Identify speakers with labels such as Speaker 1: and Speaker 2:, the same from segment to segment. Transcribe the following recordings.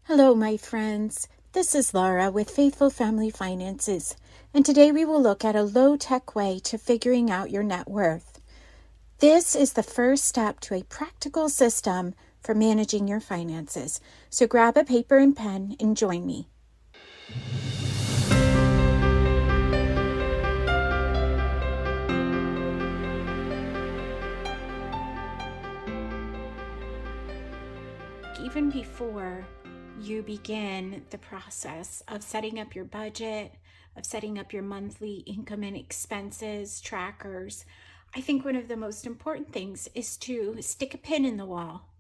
Speaker 1: Hello, my friends. This is Laura with Faithful Family Finances, and today we will look at a low-tech way to figuring out your net worth. This is the first step to a practical system for managing your finances. So grab a paper and pen and join me. Even before you begin the process of setting up your budget, of setting up your monthly income and expenses trackers, I think one of the most important things is to stick a pin in the wall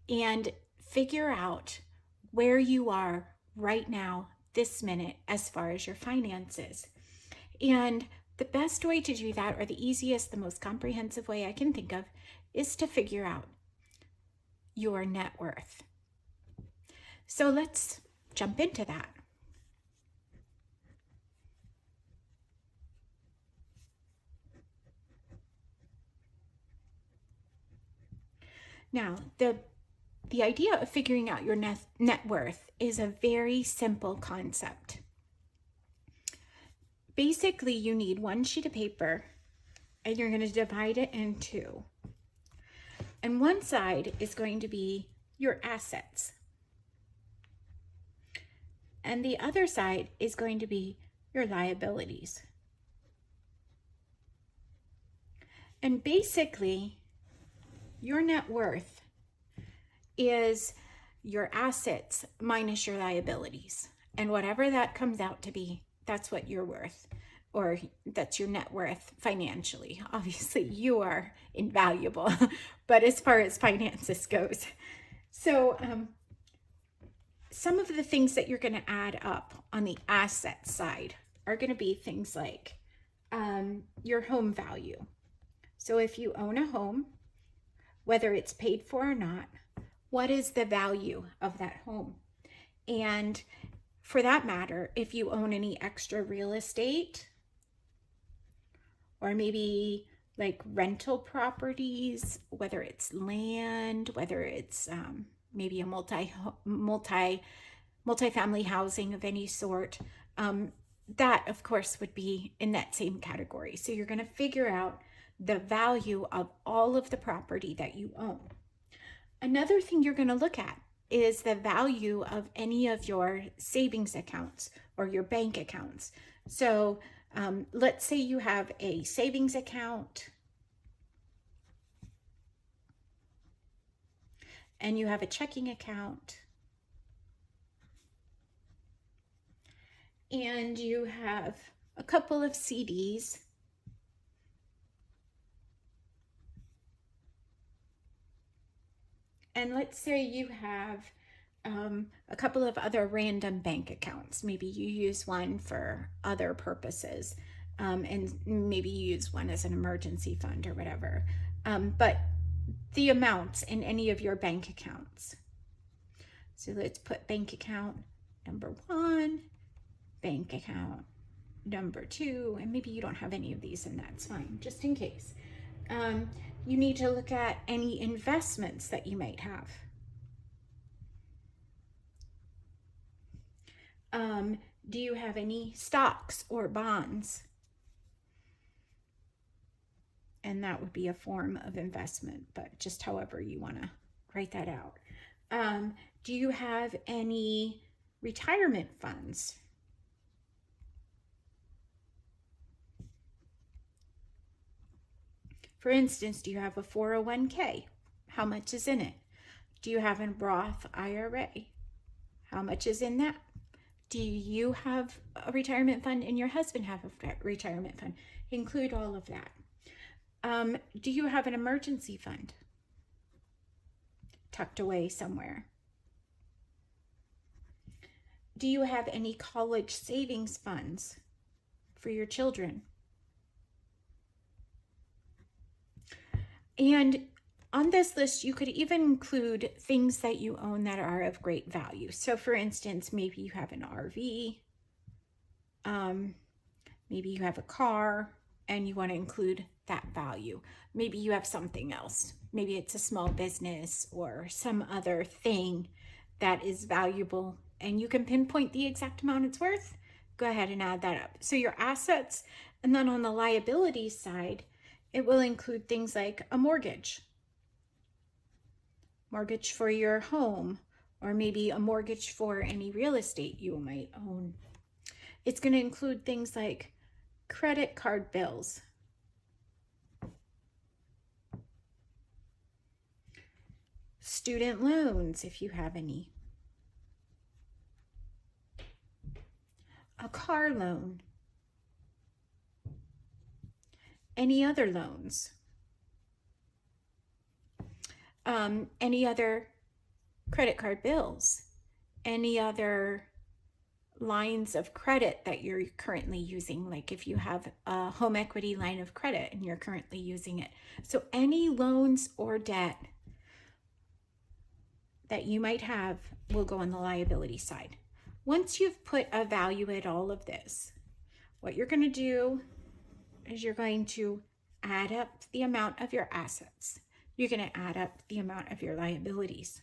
Speaker 1: and figure out where you are right now, this minute, as far as your finances. And the best way to do that, or the easiest, the most comprehensive way I can think of, is to figure out your net worth. So let's jump into that. Now, the idea of figuring out your net worth is a very simple concept. Basically, you need one sheet of paper and you're going to divide it in two. And one side is going to be your assets. And the other side is going to be your liabilities. And basically, your net worth is your assets minus your liabilities. And whatever that comes out to be, that's what you're worth, or that's your net worth financially. Obviously, you are invaluable, but as far as finances goes. So some of the things that you're going to add up on the asset side are going to be things like your home value. So if you own a home, whether it's paid for or not, what is the value of that home? And for that matter, if you own any extra real estate, or maybe like rental properties, whether it's land, whether it's maybe a multi-family housing of any sort, that of course would be in that same category. So you're going to figure out the value of all of the property that you own. Another thing you're going to look at is the value of any of your savings accounts or your bank accounts. So let's say you have a savings account and you have a checking account and you have a couple of CDs. And let's say you have a couple of other random bank accounts. Maybe you use one for other purposes, and maybe you use one as an emergency fund or whatever. But the amounts in any of your bank accounts. So let's put bank account number 1, bank account number 2, and maybe you don't have any of these, and that's fine, just in case. You need to look at any investments that you might have. Do you have any stocks or bonds? And that would be a form of investment, but just however you want to write that out. Do you have any retirement funds? For instance, do you have a 401k? How much is in it? Do you have a Roth IRA? How much is in that? Do you have a retirement fund and your husband have a retirement fund? Include all of that. Do you have an emergency fund tucked away somewhere? Do you have any college savings funds for your children? And on this list, you could even include things that you own that are of great value. So for instance, maybe you have an RV, maybe you have a car, and you want to include that value. Maybe you have something else. Maybe it's a small business or some other thing that is valuable and you can pinpoint the exact amount it's worth, go ahead and add that up. So your assets, and then on the liability side, it will include things like a mortgage for your home, or maybe a mortgage for any real estate you might own. It's going to include things like credit card bills, student loans if you have any, a car loan, any other loans, any other credit card bills, any other lines of credit that you're currently using, like if you have a home equity line of credit and you're currently using it. So any loans or debt that you might have will go on the liability side. Once you've put a value at all of this, what you're going to do is you're going to add up the amount of your assets. You're going to add up the amount of your liabilities.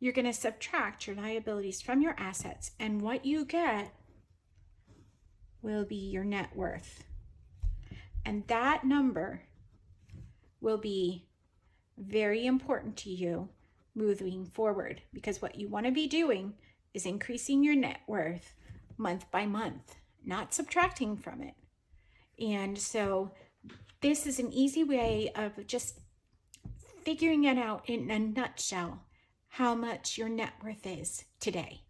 Speaker 1: You're going to subtract your liabilities from your assets, and what you get will be your net worth. And that number will be very important to you moving forward, because what you want to be doing is increasing your net worth month by month, not subtracting from it. And so this is an easy way of just figuring it out in a nutshell, how much your net worth is today.